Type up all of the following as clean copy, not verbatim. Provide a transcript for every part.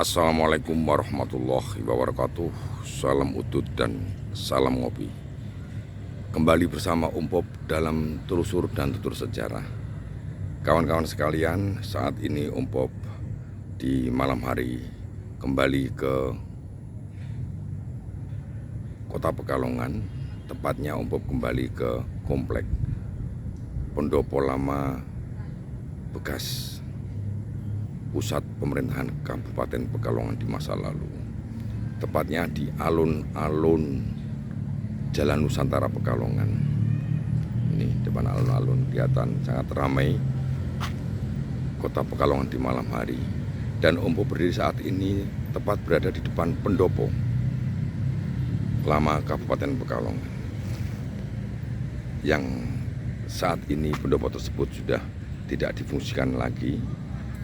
Assalamualaikum warahmatullahi wabarakatuh. Salam utut dan salam ngopi. Kembali bersama Umpop dalam telusur dan tutur sejarah. Kawan-kawan sekalian, saat ini Umpop di malam hari kembali ke Kota Pekalongan. Tepatnya Umpop kembali ke komplek Pendopo Lama bekas pusat pemerintahan Kabupaten Pekalongan di masa lalu, tepatnya di alun-alun Jalan Nusantara Pekalongan. Ini depan alun-alun kelihatan sangat ramai Kota Pekalongan di malam hari. Dan Umpop berdiri saat ini tepat berada di depan Pendopo Lama Kabupaten Pekalongan, yang saat ini pendopo tersebut sudah tidak difungsikan lagi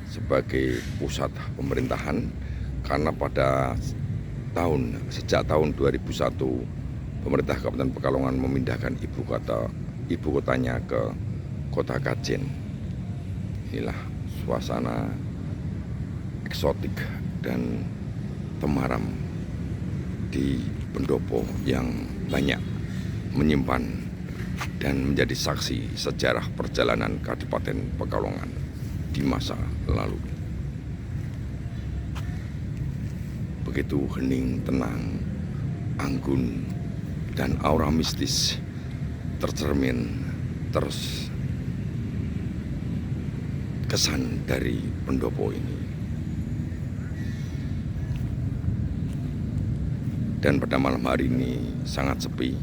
sebagai pusat pemerintahan, karena sejak tahun 2001 pemerintah Kabupaten Pekalongan memindahkan ibu kotanya ke Kota Kajen. Inilah suasana eksotik dan temaram di pendopo yang banyak menyimpan dan menjadi saksi sejarah perjalanan Kabupaten Pekalongan di masa lalu. Begitu hening, tenang, anggun, dan aura mistis tercermin terus kesan dari pendopo ini. Dan pada malam hari ini sangat sepi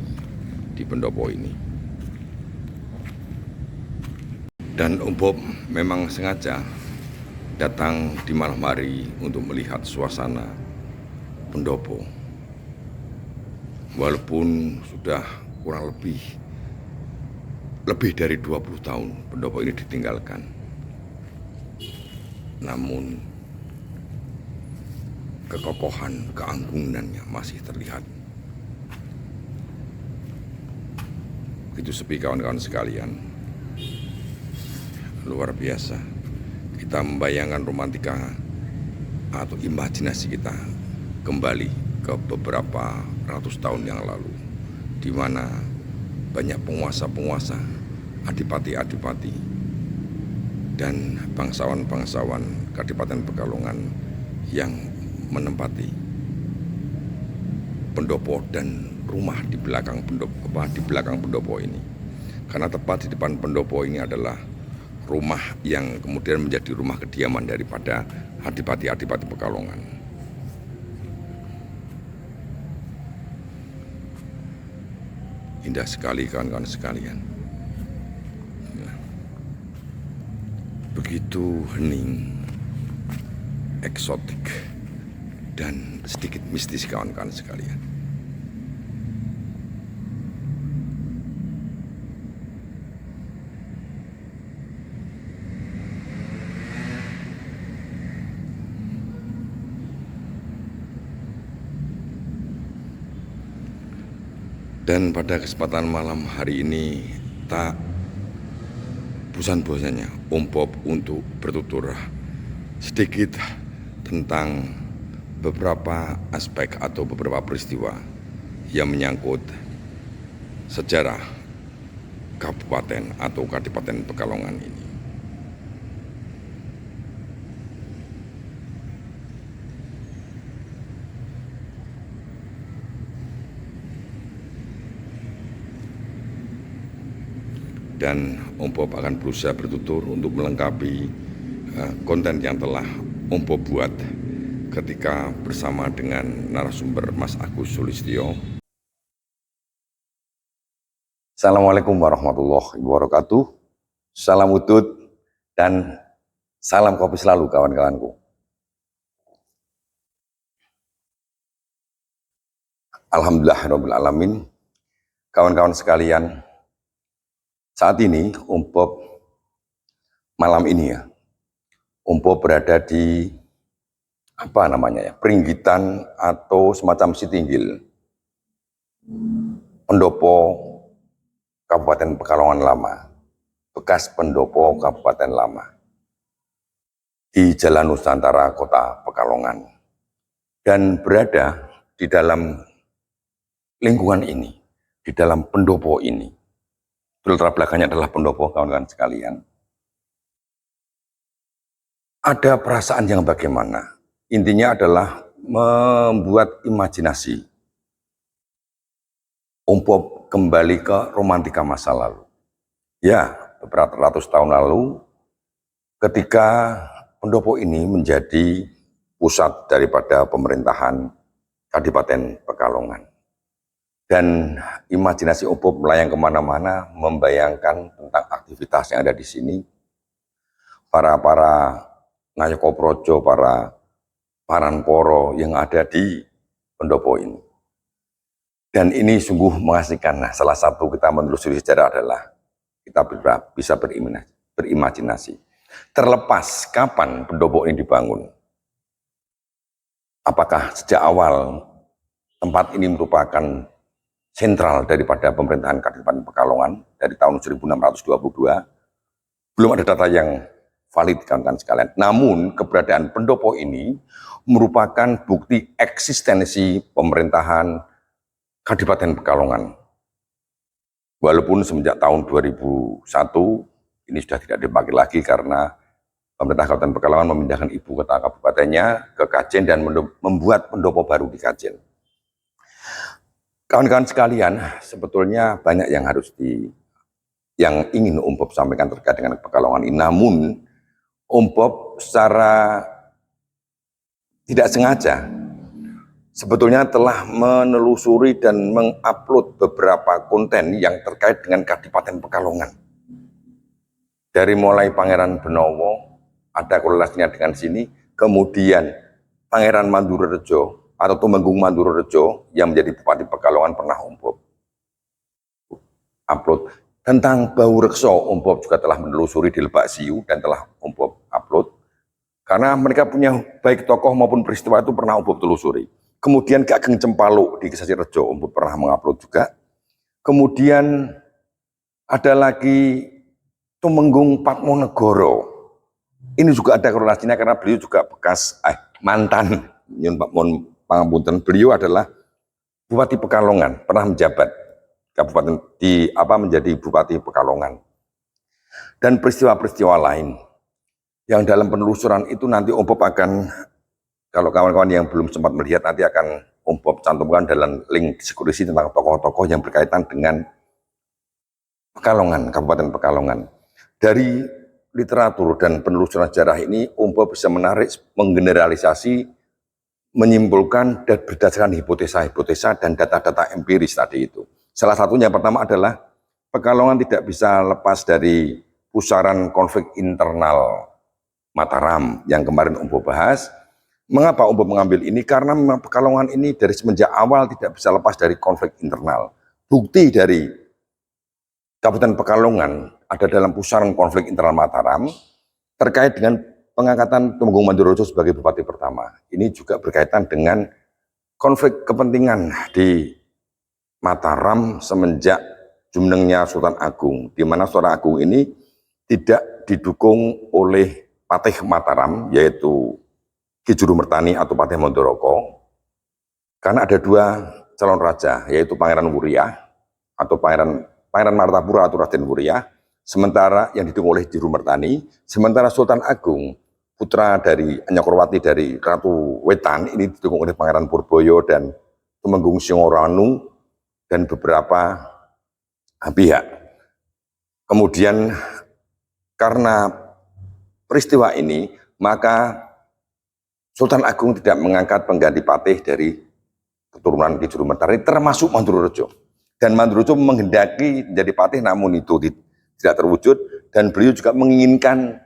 di pendopo ini. Dan Umpop memang sengaja datang di malam hari untuk melihat suasana pendopo. Walaupun sudah kurang lebih dari 20 tahun pendopo ini ditinggalkan, namun kekokohan, keanggunannya masih terlihat. Begitu sepi kawan-kawan sekalian, luar biasa. Kita membayangkan romantika atau imajinasi kita kembali ke beberapa ratus tahun yang lalu, di mana banyak penguasa-penguasa, adipati-adipati, dan bangsawan-bangsawan Kadipaten Pekalongan yang menempati pendopo dan rumah di belakang pendopo ini. Karena tepat di depan pendopo ini adalah rumah yang kemudian menjadi rumah kediaman daripada adipati-adipati Pekalongan. Indah sekali kawan-kawan sekalian. Begitu hening, eksotik, dan sedikit mistis kawan-kawan sekalian. Dan pada kesempatan malam hari ini tak bosan-bosannya Umpop untuk bertutur sedikit tentang beberapa aspek atau beberapa peristiwa yang menyangkut sejarah Kabupaten atau Kadipaten Pekalongan ini. Dan Umpop akan berusaha bertutur untuk melengkapi konten yang telah Umpop buat ketika bersama dengan narasumber Mas Agus Sulistyo. Assalamualaikum warahmatullahi wabarakatuh. Salam utut dan salam kopi selalu kawan-kawanku. Alhamdulillahirabbil alamin. Kawan-kawan sekalian, saat ini Umpop malam ini Umpop berada di Pringgitan atau semacam Sitinggil Pendopo Kabupaten Pekalongan Lama, bekas Pendopo Kabupaten Lama di Jalan Nusantara Kota Pekalongan. dan berada di dalam lingkungan ini, di dalam pendopo ini. Latar belakangnya adalah pendopo, kawan-kawan sekalian. Ada perasaan yang bagaimana? Intinya adalah membuat imajinasi. Umpop kembali ke romantika masa lalu. Ya, beberapa ratus tahun lalu, ketika pendopo ini menjadi pusat daripada pemerintahan Kadipaten Pekalongan. Dan imajinasi Umpop melayang kemana-mana, membayangkan tentang aktivitas yang ada di sini. Para Nayaka Praja, para Paranporo yang ada di pendopo ini. Dan ini sungguh mengasihkan. Nah, salah satu kita menelusuri sejarah adalah kita bisa berimajinasi. Terlepas kapan pendopo ini dibangun. Apakah sejak awal tempat ini merupakan sentral daripada pemerintahan Kadipaten Pekalongan dari tahun 1622, belum ada data yang valid, kawan-kawan sekalian. Namun keberadaan pendopo ini merupakan bukti eksistensi pemerintahan Kadipaten Pekalongan. Walaupun semenjak tahun 2001 ini sudah tidak dipakai lagi karena pemerintah Kabupaten Pekalongan memindahkan ibu kota kabupatennya ke Kajen dan membuat pendopo baru di Kajen. Kawan-kawan sekalian, sebetulnya banyak yang ingin Umpop sampaikan terkait dengan Pekalongan ini. Namun Umpop secara tidak sengaja sebetulnya telah menelusuri dan mengupload beberapa konten yang terkait dengan Kadipaten Pekalongan. Dari mulai Pangeran Benowo, ada korelasinya dengan sini, kemudian Pangeran Mandurejo atau Tumenggung Mandurejo yang menjadi Bupati Pekalongan pernah Umpop upload. Tentang Bau Rekso, Umpop juga telah menelusuri di Lebak Siu dan telah Umpop upload. Karena mereka punya baik tokoh maupun peristiwa itu pernah Umpop telusuri. Kemudian Ki Ageng Cempaluk di Kesasir Rejo, Umpop pernah mengupload juga. Kemudian ada lagi Tumenggung Patmonegoro. Ini juga ada korelasinya karena beliau juga bekas mantan, mohon pangapunten, beliau adalah Bupati Pekalongan, pernah menjabat kabupaten menjadi Bupati Pekalongan. Dan peristiwa-peristiwa lain yang dalam penelusuran itu nanti Umpop akan, kalau kawan-kawan yang belum sempat melihat, nanti akan Umpop cantumkan dalam link deskripsi tentang tokoh-tokoh yang berkaitan dengan Pekalongan, Kabupaten Pekalongan. Dari literatur dan penelusuran sejarah ini, Umpop bisa menarik, menggeneralisasi, menyimpulkan dan berdasarkan hipotesa-hipotesa dan data-data empiris tadi itu. Salah satunya pertama adalah Pekalongan tidak bisa lepas dari pusaran konflik internal Mataram yang kemarin Umpop bahas. Mengapa Umpop mengambil ini? Karena memang Pekalongan ini dari semenjak awal tidak bisa lepas dari konflik internal. Bukti dari Kabupaten Pekalongan ada dalam pusaran konflik internal Mataram terkait dengan pengangkatan Tumenggung Mandurejo sebagai bupati pertama. Ini juga berkaitan dengan konflik kepentingan di Mataram semenjak jumenengnya Sultan Agung, di mana Sultan Agung ini tidak didukung oleh Patih Mataram, yaitu Ki Jurumertani atau Patih Mandoroko, karena ada dua calon raja, yaitu Pangeran Wuriah atau Pangeran Martapura atau Raden Wuriah, sementara yang didukung oleh Jurumertani, sementara Sultan Agung, putra dari Anyakorwati dari Ratu Wetan, ini didukung oleh Pangeran Purboyo dan Tumenggung Singoranu dan beberapa pihak. Kemudian karena peristiwa ini, maka Sultan Agung tidak mengangkat pengganti patih dari keturunan Ki Jurumertani, termasuk Mandurejo. Dan Mandurejo menghendaki menjadi patih, namun itu tidak terwujud. Dan beliau juga menginginkan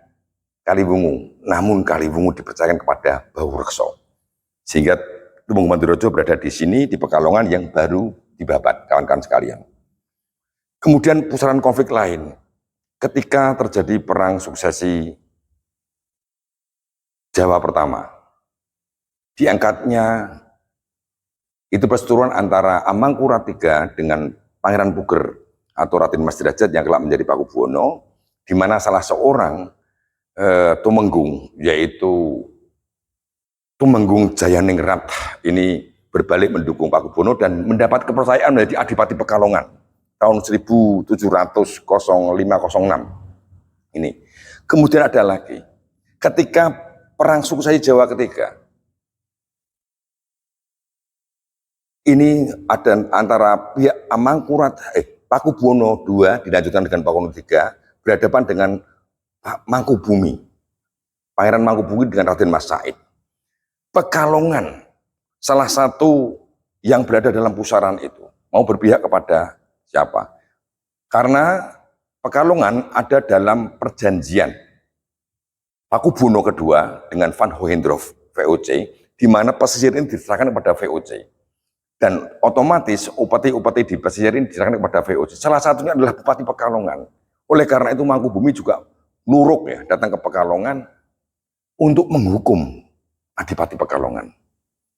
Kaliwungu, namun Kaliwungu dipercayakan kepada Bau Rekso. Sehingga Tumenggung Mandurejo berada di sini, di Pekalongan yang baru dibabat, kawan-kawan sekalian. Kemudian pusaran konflik lain, ketika terjadi perang suksesi Jawa pertama, diangkatnya itu perseteruan antara Amangkurat III dengan Pangeran Puger atau Raden Mas Derajat yang kelak menjadi Pakubuwono, di mana salah seorang Tumenggung, yaitu Tumenggung Jayaningrat ini berbalik mendukung Pakubuwono dan mendapat kepercayaan menjadi Adipati Pekalongan tahun 1705-06 ini. Kemudian ada lagi, ketika Perang Suksesi Jawa ketiga, ini ada antara pihak Amangkurat, Pakubuwono II dilanjutkan dengan Pakubuwono III berhadapan dengan Mangkubumi, Pangeran Mangkubumi dengan Raden Mas Said. Pekalongan, salah satu yang berada dalam pusaran itu, mau berpihak kepada siapa? Karena Pekalongan ada dalam perjanjian Pakubuwono II dengan Van Hohendorf VOC, di mana pesisir ini diserahkan kepada VOC. Dan otomatis upeti-upeti di pesisir ini diserahkan kepada VOC. Salah satunya adalah Bupati Pekalongan. Oleh karena itu Mangkubumi juga nuruk ya, datang ke Pekalongan untuk menghukum Adipati Pekalongan.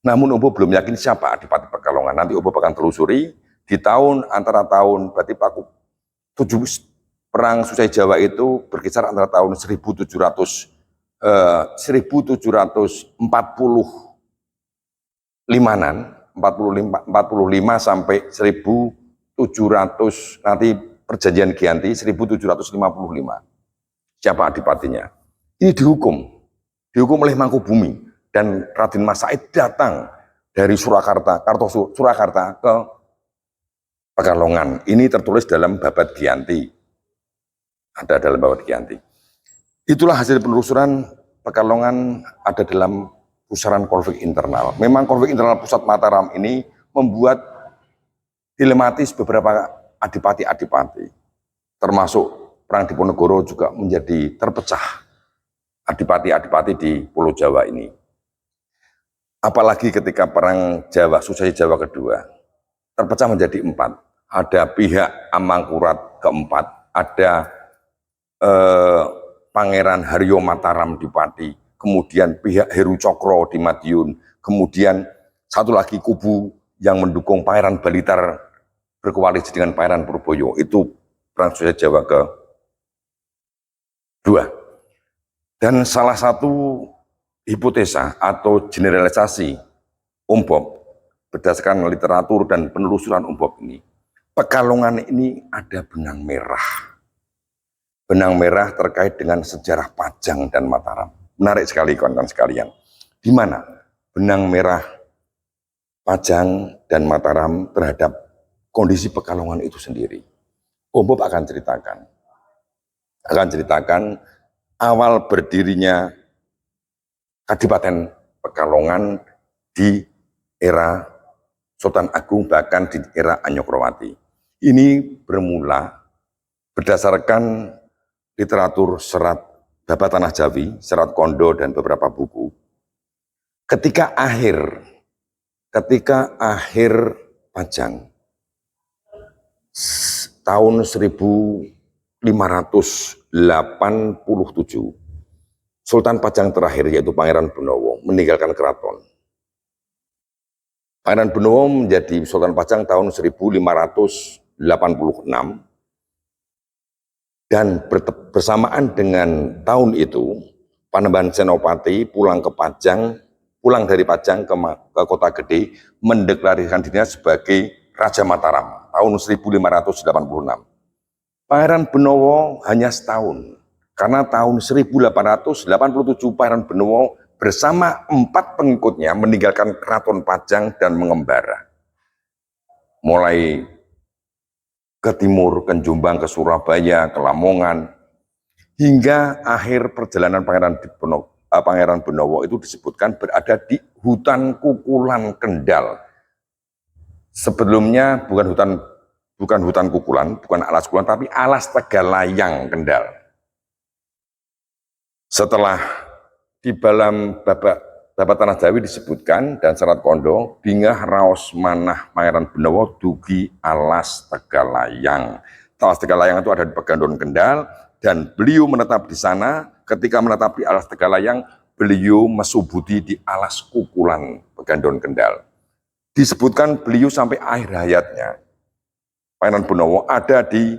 Namun Obo belum yakin siapa Adipati Pekalongan. Nanti Obo akan telusuri di antara tahun berarti Perang Suksesi Jawa itu berkisar antara tahun 1745 sampai 1700 nanti perjanjian Giyanti 1755. Siapa adipatinya? Ini dihukum oleh Mangkubumi. Dan Raden Mas Said datang dari Surakarta ke Pekalongan. Ini tertulis dalam Babad Giyanti. Ada dalam Babad Giyanti. Itulah hasil penelusuran Pekalongan ada dalam pusaran konflik internal. Memang konflik internal pusat Mataram ini membuat dilematis beberapa adipati-adipati. Termasuk Perang Diponegoro juga menjadi terpecah adipati-adipati di Pulau Jawa ini. Apalagi ketika Perang Suksesi Jawa kedua, terpecah menjadi 4. Ada pihak Amangkurat keempat, ada Pangeran Haryo Mataram di Pati, kemudian pihak Heru Cokro di Madiun, kemudian satu lagi kubu yang mendukung Pangeran Balitar berkoalisi dengan Pangeran Purboyo. Itu Perang Suksesi Jawa kedua. Dan salah satu hipotesa atau generalisasi Bob berdasarkan literatur dan penelusuran Bob ini, Pekalongan ini ada benang merah. Benang merah terkait dengan sejarah Pajang dan Mataram. Menarik sekali kawan-kawan sekalian. Di mana benang merah Pajang dan Mataram terhadap kondisi Pekalongan itu sendiri. Bob akan ceritakan awal berdirinya Kadipaten Pekalongan di era Sultan Agung, bahkan di era Anyokrowati. Ini bermula berdasarkan literatur serat Babat Tanah Jawi, serat Kondo, dan beberapa buku. Ketika akhir Pajang tahun 1587, Sultan Pajang terakhir yaitu Pangeran Benowo meninggalkan keraton. Pangeran Benowo menjadi Sultan Pajang tahun 1586 dan bersamaan dengan tahun itu Panembahan Senopati pulang dari Pajang ke Kota Gede mendeklarasikan dirinya sebagai Raja Mataram tahun 1586. Pangeran Benowo hanya setahun. Karena tahun 1887 Pangeran Benowo bersama 4 pengikutnya meninggalkan Keraton Pajang dan mengembara. Mulai ke timur, ke Jombang, ke Surabaya, ke Lamongan, hingga akhir perjalanan Pangeran Benowo itu disebutkan berada di hutan Kukulan Kendal. Sebelumnya bukan hutan Kukulan, bukan alas Kukulan, tapi alas Tegalayang Kendal. Setelah di dalam Babat Tanah Jawi disebutkan dan serat Kondo, bingah raos manah Pangeran Benowo dugi alas Tegalayang. Alas Tegalayang itu ada di Pegandon Kendal dan beliau menetap di sana. Ketika menetap di alas Tegalayang, beliau mesubudi di alas Kukulan Pegandon Kendal. Disebutkan beliau sampai akhir hayatnya, Pangeran Benowo ada di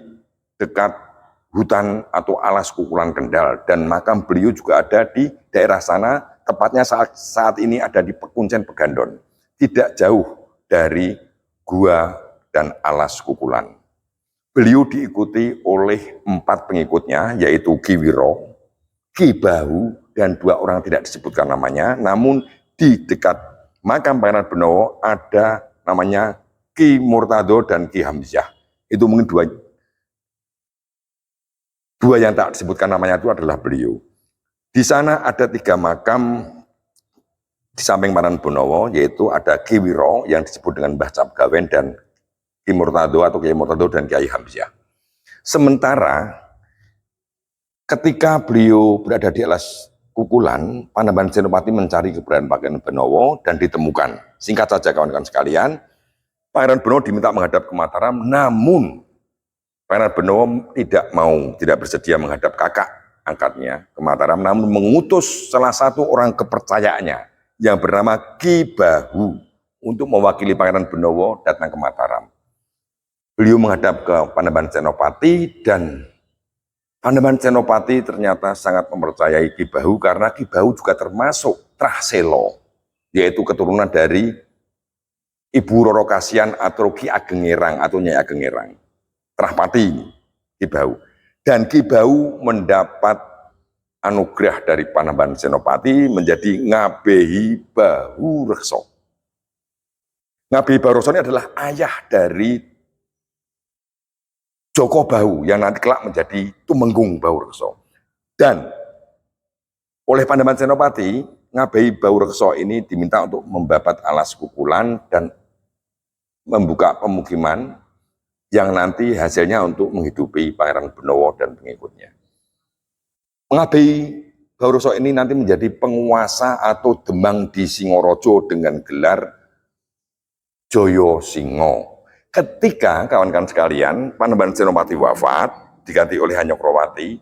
dekat hutan atau alas Kukulan Kendal, dan makam beliau juga ada di daerah sana, tepatnya saat ini ada di Pekuncen Pegandon, tidak jauh dari Gua dan Alas Kukulan. Beliau diikuti oleh 4 pengikutnya, yaitu Ki Wiro, Ki Bahu, dan 2 orang tidak disebutkan namanya, namun di dekat makam Pangeran Benowo ada namanya Ki Murtado dan Ki Hamzah. Itu mungkin dua yang tak disebutkan namanya itu adalah beliau. Di sana ada 3 makam di samping Pangeran Benowo, yaitu ada Ki Wiro yang disebut dengan Mbah Cap Gawen dan Ki Murtado atau Kiai Murtado dan Kiai Hamzah. Sementara ketika beliau berada di Alas Kukulan, Panembahan Senopati mencari keberadaan Pangeran Benowo dan ditemukan. Singkat saja kawan-kawan sekalian, Pangeran Benowo diminta menghadap ke Mataram, namun Pangeran Benowo tidak bersedia menghadap kakak angkatnya ke Mataram, namun mengutus salah satu orang kepercayaannya yang bernama Ki Bahu untuk mewakili Pangeran Benowo datang ke Mataram. Beliau menghadap ke Panembahan Senopati dan Panembahan Senopati ternyata sangat mempercayai Ki Bahu karena Ki Bahu juga termasuk Trah Selo, yaitu keturunan dari Ibu Roro Kasihan atau Ki Ageng Ngerang atau Nyai Ageng Ngerang. Trah Pati Ki Bahu. Dan Ki Bahu mendapat anugerah dari Panembahan Senopati menjadi Ngabehi Bahu Rekso. Ngabehi Bahu Rekso ini adalah ayah dari Joko Bahu yang nanti kelak menjadi Tumenggung Bahu Rekso. Dan oleh Panembahan Senopati, Ngabehi Bahu Rekso ini diminta untuk membabat Alas Kukulan dan membuka pemukiman yang nanti hasilnya untuk menghidupi Pangeran Benowo dan pengikutnya. Ngabehi Bahu Rekso ini nanti menjadi penguasa atau demang di Singorojo dengan gelar Joyo Singo. Ketika kawan-kawan sekalian, Panembahan Senopati wafat, diganti oleh Anyokrowati,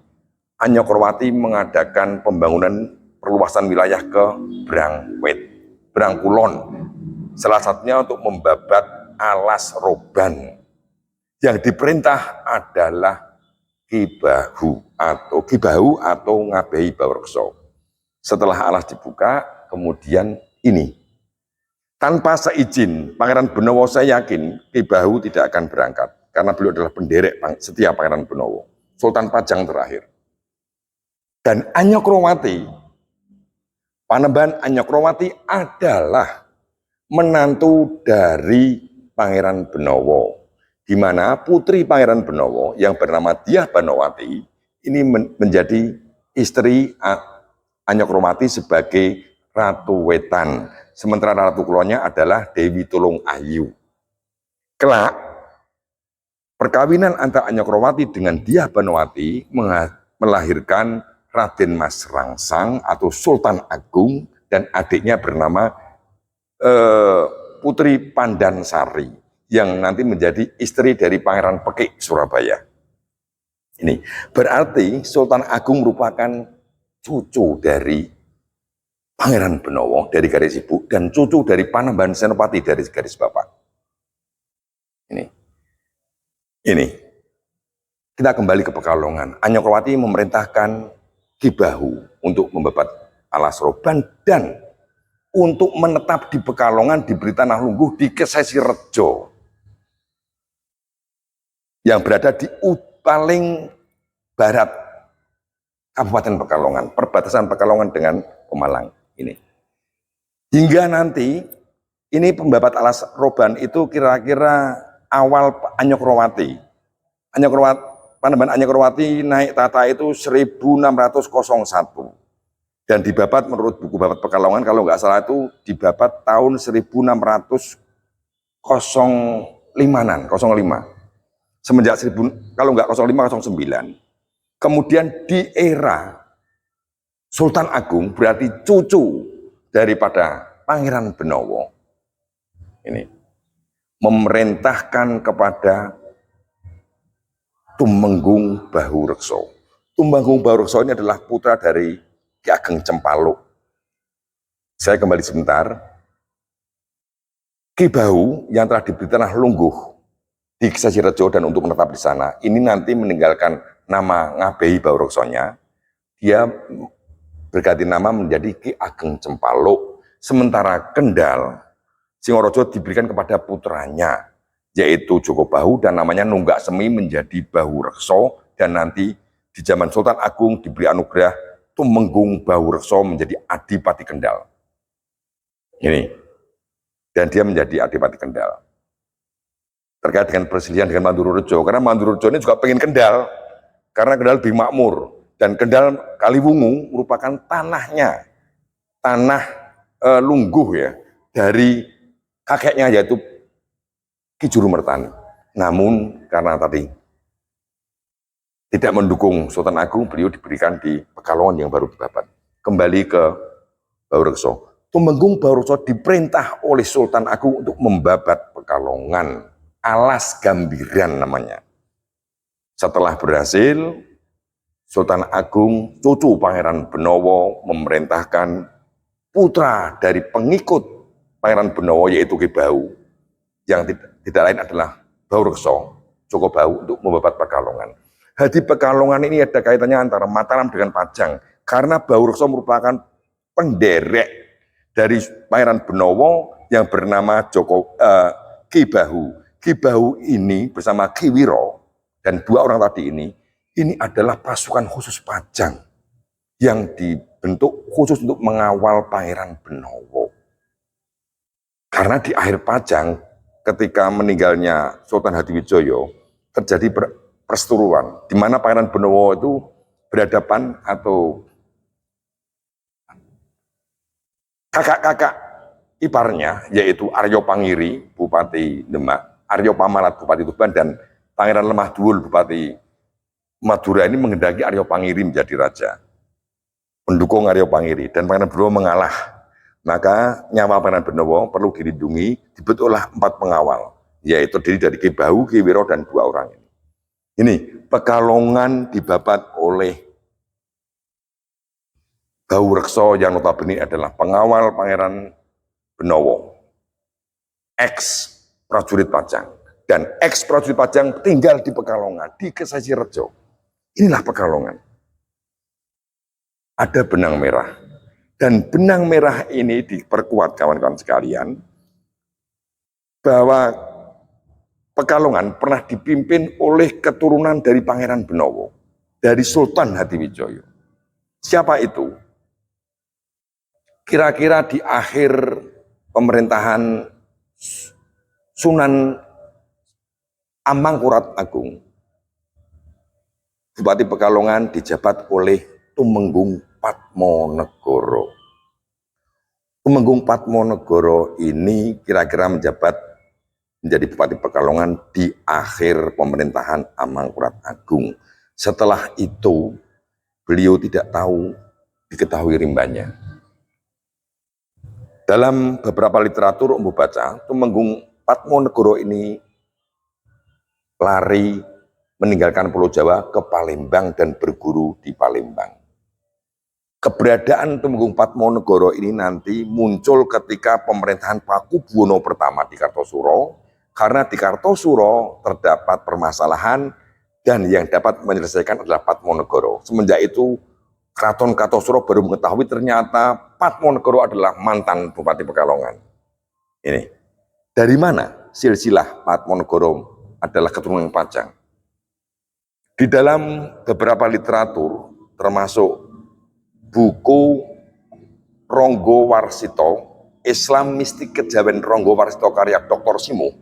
Anyokrowati mengadakan pembangunan perluasan wilayah ke Brangkulon. Salah satunya untuk membabat Alas Roban. Yang diperintah adalah Ki Bahu atau Ngabehi Bahu Rekso. Setelah Alas dibuka, kemudian ini. Tanpa seizin Pangeran Benowo, saya yakin Ki Bahu tidak akan berangkat karena beliau adalah penderek setia Pangeran Benowo, Sultan Pajang terakhir. Dan Anyokrowati, Panembahan Anyokrowati adalah menantu dari Pangeran Benowo, di mana putri Pangeran Benowo yang bernama Dyah Banowati ini menjadi istri Anyokrowati sebagai Ratu Wetan. Sementara Ratu Kulonnya adalah Dewi Tulung Ayu. Kelak, perkawinan antara Anyokrowati dengan Dyah Banowati melahirkan Raden Mas Rangsang atau Sultan Agung dan adiknya bernama Putri Pandansari yang nanti menjadi istri dari Pangeran Pekik Surabaya. Ini berarti Sultan Agung merupakan cucu dari Pangeran Benowo dari garis ibu dan cucu dari Panembahan Senopati dari garis bapak. Ini. Kita kembali ke Pekalongan. Anyokrowati memerintahkan Ki Bahu untuk membabat Alas Roban dan untuk menetap di Pekalongan diberi tanah lungguh di Kesesirejo yang berada di paling barat Kabupaten Pekalongan, perbatasan Pekalongan dengan Pemalang. Ini. Hingga nanti, ini pembabat Alas Roban itu kira-kira awal Anyokrowati. Panembahan Anyokrowati naik tata itu 1601. Dan dibabat menurut buku Babat Pekalongan, kalau nggak salah itu dibabat tahun 1605. Semenjak kalau nggak 05, 09. Kemudian di era Sultan Agung berarti cucu daripada Pangeran Benowo ini memerintahkan kepada Tumenggung Bahu Rekso. Tumenggung Bahu Rekso ini adalah putra dari Ki Ageng Cempaluk. Saya kembali sebentar. Ki Bahu yang telah diberi tanah lungguh di Kesesirejo dan untuk menetap di sana, ini nanti meninggalkan nama Ngabehi Bahu Reksonya, dia berganti nama menjadi Ki Ageng Cempaluk. Sementara Kendal, Singorojo diberikan kepada putranya, yaitu Joko Bahu, dan namanya Nunggak Semi menjadi Bahu Rekso, dan nanti di zaman Sultan Agung diberi anugerah Tumenggung Bahu Rekso menjadi Adipati Kendal. Ini, dan dia menjadi Adipati Kendal. Terkait dengan perselisihan dengan Mandururejo, karena Mandururejo ini juga pengen Kendal, karena Kendal lebih makmur, dan Kendal Kaliwungu merupakan tanahnya, tanah lungguh ya, dari kakeknya yaitu Ki Jurumertani. Namun karena tadi tidak mendukung Sultan Agung, beliau diberikan di Pekalongan yang baru dibabat. Kembali ke Bahu Rekso. Tumenggung Bahu Rekso diperintah oleh Sultan Agung untuk membabat Pekalongan. Alas Gambiran namanya. Setelah berhasil, Sultan Agung, cucu Pangeran Benowo, memerintahkan putra dari pengikut Pangeran Benowo yaitu Ki Bahu, yang tidak lain adalah Bahu Rekso, Joko Bahu, untuk membabat Pekalongan. Di Pekalongan ini ada kaitannya antara Mataram dengan Pajang, karena Bahu Rekso merupakan penderek dari Pangeran Benowo yang bernama Ki Bahu. Ki Bahu ini bersama Ki Wiro dan dua orang tadi ini adalah pasukan khusus Pajang yang dibentuk khusus untuk mengawal Pangeran Benowo. Karena di akhir Pajang, ketika meninggalnya Sultan Hadiwijoyo, terjadi perseteruan, di mana Pangeran Benowo itu berhadapan atau kakak-kakak iparnya, yaitu Aryo Pangiri, Bupati Demak, Aryo Pamalat, Bupati Tuban, dan Pangeran Lemah Duwul, Bupati Madura ini menghendaki Aryo Pangiri menjadi raja. Mendukung Aryo Pangiri, dan Pangeran Benowo mengalah. Maka nyawa Pangeran Benowo perlu dilindungi, dibentuklah 4 pengawal, yaitu terdiri dari Ki Bahu, Ki Wiro, dan 2 orang ini. Ini Pekalongan dibabat oleh Bahu Rekso yang notabene adalah pengawal Pangeran Benowo, ex prajurit Pajang, dan ex prajurit Pajang tinggal di Pekalongan, di Kesesi Rejo. Inilah Pekalongan. Ada benang merah, dan benang merah ini diperkuat kawan-kawan sekalian bahwa Pekalongan pernah dipimpin oleh keturunan dari Pangeran Benowo, dari Sultan Hadiwijoyo. Siapa itu? Kira-kira di akhir pemerintahan Sunan Amangkurat Agung, Bupati Pekalongan dijabat oleh Tumenggung Padmanegara. Tumenggung Padmanegara ini kira-kira menjabat menjadi Bupati Pekalongan di akhir pemerintahan Amangkurat Agung. Setelah itu beliau tidak diketahui rimbanya. Dalam beberapa literatur umum baca, Tumenggung Padmanegara ini lari meninggalkan Pulau Jawa ke Palembang dan berguru di Palembang. Keberadaan Tumenggung Padmanegara ini nanti muncul ketika pemerintahan Pakubuwono pertama di Kartosuro, karena di Kartosuro terdapat permasalahan dan yang dapat menyelesaikan adalah Padmanegara. Semenjak itu Keraton Kartosuro baru mengetahui ternyata Padmanegara adalah mantan Bupati Pekalongan. Ini dari mana silsilah Padmanegara adalah keturunan Pajang? Di dalam beberapa literatur termasuk buku Ronggo Warsito, Islam Mistik Kejawen Ronggo Warsito karya Dr. Simo,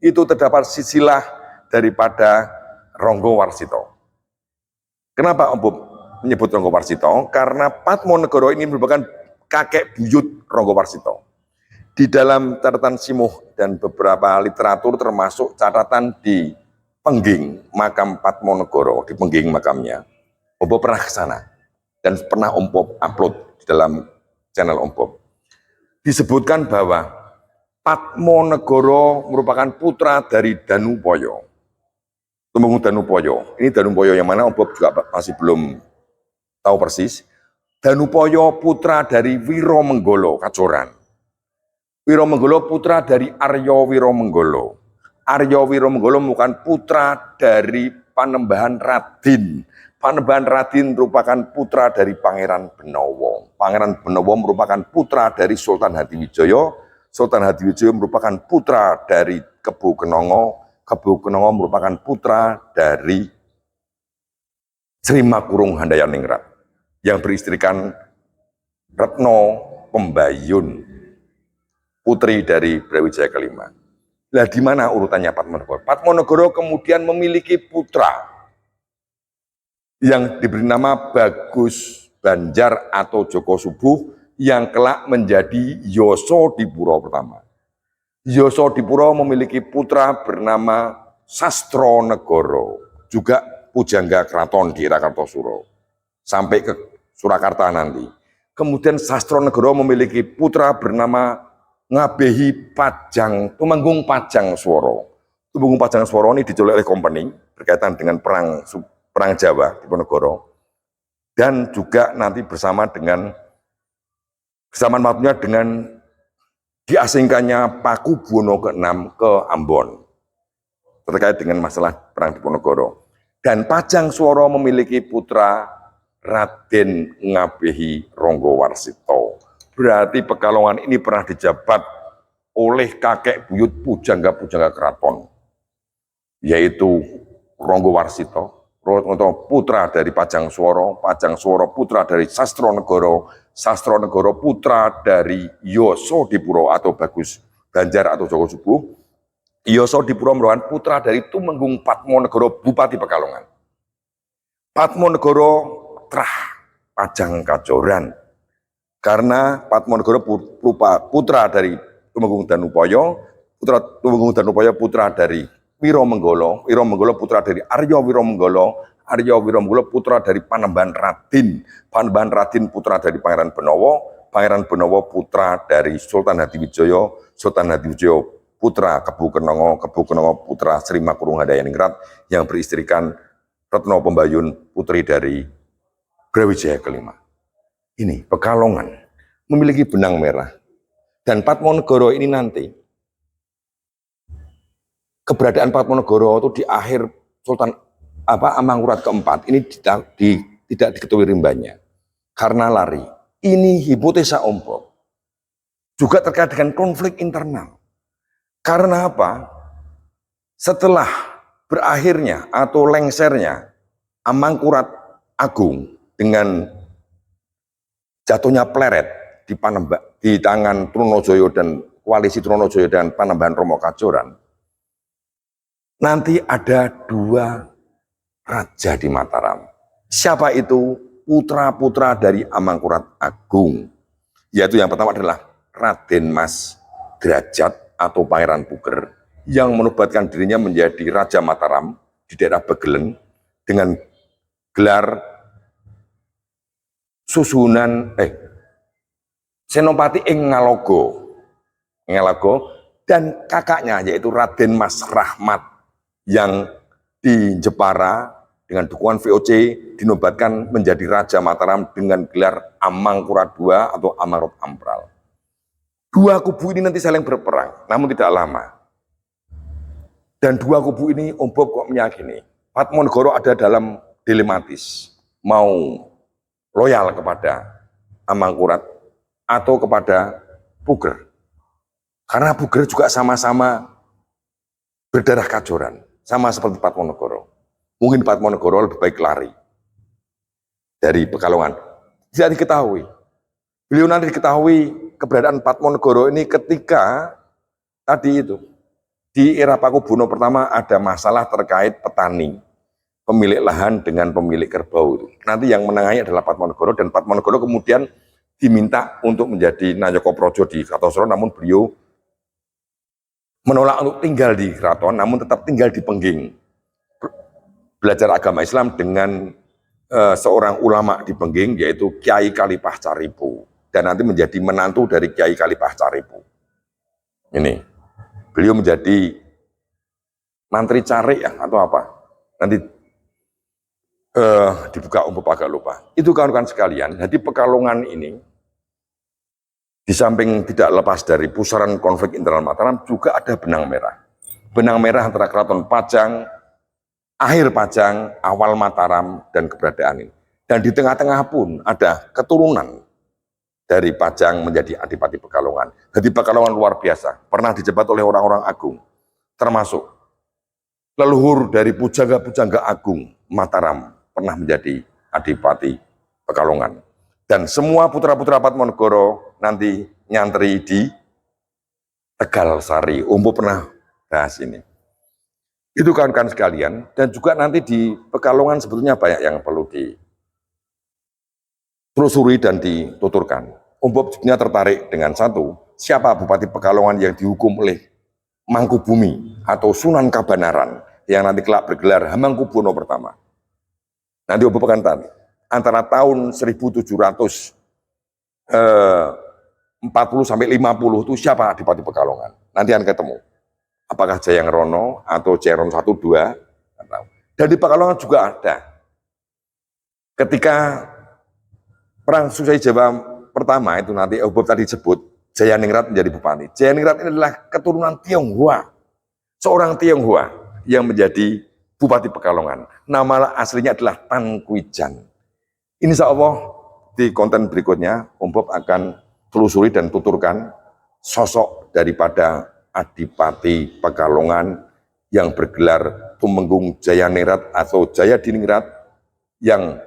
itu terdapat silsilah daripada Ronggo Warsito. Kenapa Om Bob menyebut Ronggo Warsito? Karena Padmanegara ini merupakan kakek buyut Ronggo Warsito. Di dalam catatan Simo dan beberapa literatur termasuk catatan di Pengging makam Padmanegara, di Pengging makamnya, Om Bob pernah ke sana. Dan pernah Om Bob upload di dalam channel Om Bob. Disebutkan bahwa Padmanegara merupakan putra dari Danupoyo. Tumenggung Danupoyo. Ini Danupoyo yang mana Om Bob juga masih belum tahu persis. Danupoyo putra dari Wiromenggolo Kacoran. Wiromenggolo putra dari Aryo Wiromenggolo. Aryo Wiromenggolo merupakan putra dari Panembahan Radin. Panembahan Radin merupakan putra dari Pangeran Benowo. Pangeran Benowo merupakan putra dari Sultan Hadiwijoyo. Sultan Hadiwijoyo merupakan putra dari Kebu Kenongo. Kebu Kenongo merupakan putra dari Sri Makurung Handayaningrat yang beristrikan Retno Pembayun, putri dari Brawijaya kelima. Nah, di mana urutannya Padmanegara? Padmanegara kemudian memiliki putra yang diberi nama Bagus Banjar atau Joko Subuh yang kelak menjadi Yosodipuro pertama. Yosodipuro memiliki putra bernama Sastronegoro, juga pujangga keraton di era Kartosuro, sampai ke Surakarta nanti. Kemudian Sastronegoro memiliki putra bernama Ngabehi Tumenggung Pajang Sworo. Tumenggung Pajang Sworo ini diculik oleh company berkaitan dengan perang Jawa di Ponorogo, dan juga nanti bersama dengan bersamaan waktunya dengan diasingkannya Paku Buwono ke-6 ke Ambon terkait dengan masalah perang di Ponorogo. Dan Pajang Sworo memiliki putra Raden Ngabehi Ronggowarsito. Berarti Pekalongan ini pernah dijabat oleh kakek buyut pujangga-pujangga keraton, yaitu Ronggowarsito, putra dari Pajang Sworo putra dari Sastronegoro, Sastronegoro putra dari Yosodipuro atau Bagus Banjar atau Joko Subuh. Yosodipuro merupakan putra dari Tumenggung Padmanegara Bupati Pekalongan. Padmanegara trah Pajang Kajoran, karena Padmanegara putra dari Tumenggung Danupaya, putra dari Wiromenggala putra dari Arya Wiromenggala putra dari Panembahan Radin putra dari Pangeran Benowo putra dari Sultan Hadiwijoyo putra Kebu Kenongo putra Sri Makurung Handayaningrat yang beristrikan Retno Pembayun, putri dari Brawijaya kelima. Ini Pekalongan memiliki benang merah, dan Padmanegara ini nanti keberadaan Padmanegara itu di akhir Sultan Amangkurat keempat ini tidak diketahui rimbanya karena lari. Ini hipotesa ompong juga terkait dengan konflik internal. Karena apa? Setelah berakhirnya atau lengsernya Amangkurat Agung dengan jatuhnya pleret di tangan Trunojoyo dan koalisi Trunojoyo dan Panembahan Romo Kajoran, nanti ada dua raja di Mataram. Siapa itu? Putra-putra dari Amangkurat Agung, yaitu yang pertama adalah Raden Mas Derajat atau Pangeran Puger yang menobatkan dirinya menjadi Raja Mataram di daerah Begelen dengan gelar susunan Senopati ing Ngalogo, dan kakaknya yaitu Raden Mas Rahmat yang di Jepara dengan dukungan VOC dinobatkan menjadi Raja Mataram dengan gelar Amangkurat II atau Amarut Ampral. Dua kubu ini nanti saling berperang, namun tidak lama. Dan dua kubu ini Om Bob kok meyakini Padmanegara ada dalam dilematis, mau loyal kepada Amangkurat atau kepada Puger. Karena Puger juga sama-sama berdarah Kajoran, sama seperti Padmanegara. Mungkin Padmanegara lebih baik lari dari Pekalongan. Tidak diketahui. Beliau nanti diketahui keberadaan Padmanegara ini ketika tadi itu di era Paku Buwono pertama ada masalah terkait petani, pemilik lahan dengan pemilik kerbau itu. Nanti yang menangani adalah Padmanegara, dan Padmanegara kemudian diminta untuk menjadi Nayaka Praja di Kartosuro, namun beliau menolak untuk tinggal di keraton, namun tetap tinggal di Pengging. Belajar agama Islam dengan seorang ulama di Pengging, yaitu Kiai Kalipah Caripu, dan nanti menjadi menantu dari Kiai Kalipah Caripu. Ini beliau menjadi mantri cari ya atau apa, nanti dibuka umum agak lupa. Itu kawan-kawan sekalian. Jadi Pekalongan ini di samping tidak lepas dari pusaran konflik internal Mataram, juga ada benang merah. Benang merah antara Keraton Pajang akhir Pajang, awal Mataram, dan keberadaan ini. Dan di tengah-tengah pun ada keturunan dari Pajang menjadi Adipati Pekalongan. Jadi Pekalongan luar biasa, pernah dijabat oleh orang-orang agung, termasuk leluhur dari pujangga-pujangga agung Mataram pernah menjadi Adipati Pekalongan. Dan semua putra-putra Patmonegoro nanti nyantri di Tegal Sari. Umbo pernah bahas ini. Itu kawan-kawan sekalian, dan juga nanti di Pekalongan sebetulnya banyak yang perlu ditelusuri dan dituturkan. Umbo sebenarnya tertarik dengan satu, siapa Bupati Pekalongan yang dihukum oleh Mangkubumi atau Sunan Kabanaran yang nanti kelak bergelar Hamengkubuwono pertama. Nanti Umbo akan tanya, antara tahun 1740 sampai 50 itu siapa Adipati Pekalongan? Nanti akan ketemu. Apakah Jayang Rono atau Jayang Rono 1, 2? Dan di Pekalongan juga ada. Ketika Perang Susai Jawa pertama itu nanti Bob tadi sebut, Jayaningrat menjadi bupati. Jayaningrat ini adalah keturunan Tionghoa. Seorang Tionghoa yang menjadi Bupati Pekalongan. Nama aslinya adalah Tan Kwijan. Insya Allah di konten berikutnya Om Bob akan telusuri dan tuturkan sosok daripada Adipati Pekalongan yang bergelar Tumenggung Jayaningrat atau Jayadiningrat yang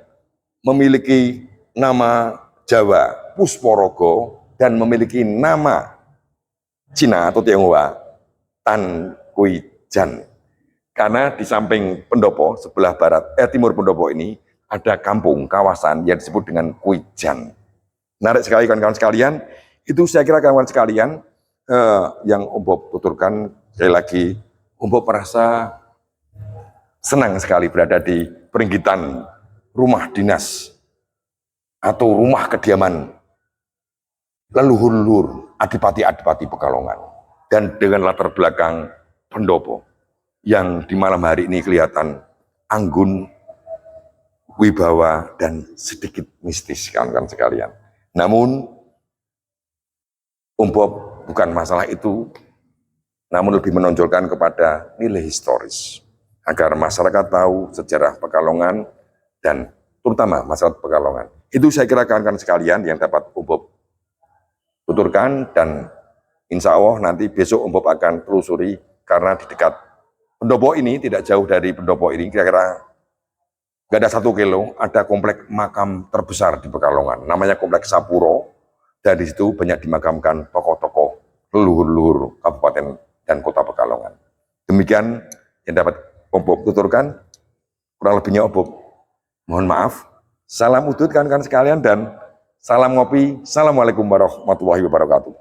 memiliki nama Jawa Pusporogo dan memiliki nama Cina atau Tionghoa Tan Kwijan. Karena di samping pendopo sebelah timur pendopo ini ada kampung kawasan yang disebut dengan Kwijan. Menarik sekali kawan-kawan sekalian. Itu saya kira kawan-kawan sekalian yang Om Bob tuturkan. Sekali lagi Om Bob merasa senang sekali berada di peringgitan rumah dinas atau rumah kediaman leluhur-leluhur Adipati-Adipati Pekalongan, dan dengan latar belakang pendopo yang di malam hari ini kelihatan anggun, wibawa, dan sedikit mistis kawan-kawan sekalian. Namun Om Bob bukan masalah itu, namun lebih menonjolkan kepada nilai historis agar masyarakat tahu sejarah Pekalongan dan terutama masyarakat Pekalongan. Itu saya kira kawan-kawan sekalian yang dapat Om Bob tuturkan, dan insya Allah nanti besok Om Bob akan telusuri karena di dekat pendopo ini, tidak jauh dari pendopo ini, kira-kira nggak ada 1 kilo, ada komplek makam terbesar di Pekalongan, namanya Komplek Sapuro, dan di situ banyak dimakamkan tokoh-tokoh leluhur-leluhur Kabupaten dan Kota Pekalongan. Demikian yang dapat Om Bob tuturkan, kurang lebihnya Om Bob mohon maaf. Salam udut kawan-kawan sekalian dan salam ngopi. Assalamualaikum warahmatullahi wabarakatuh.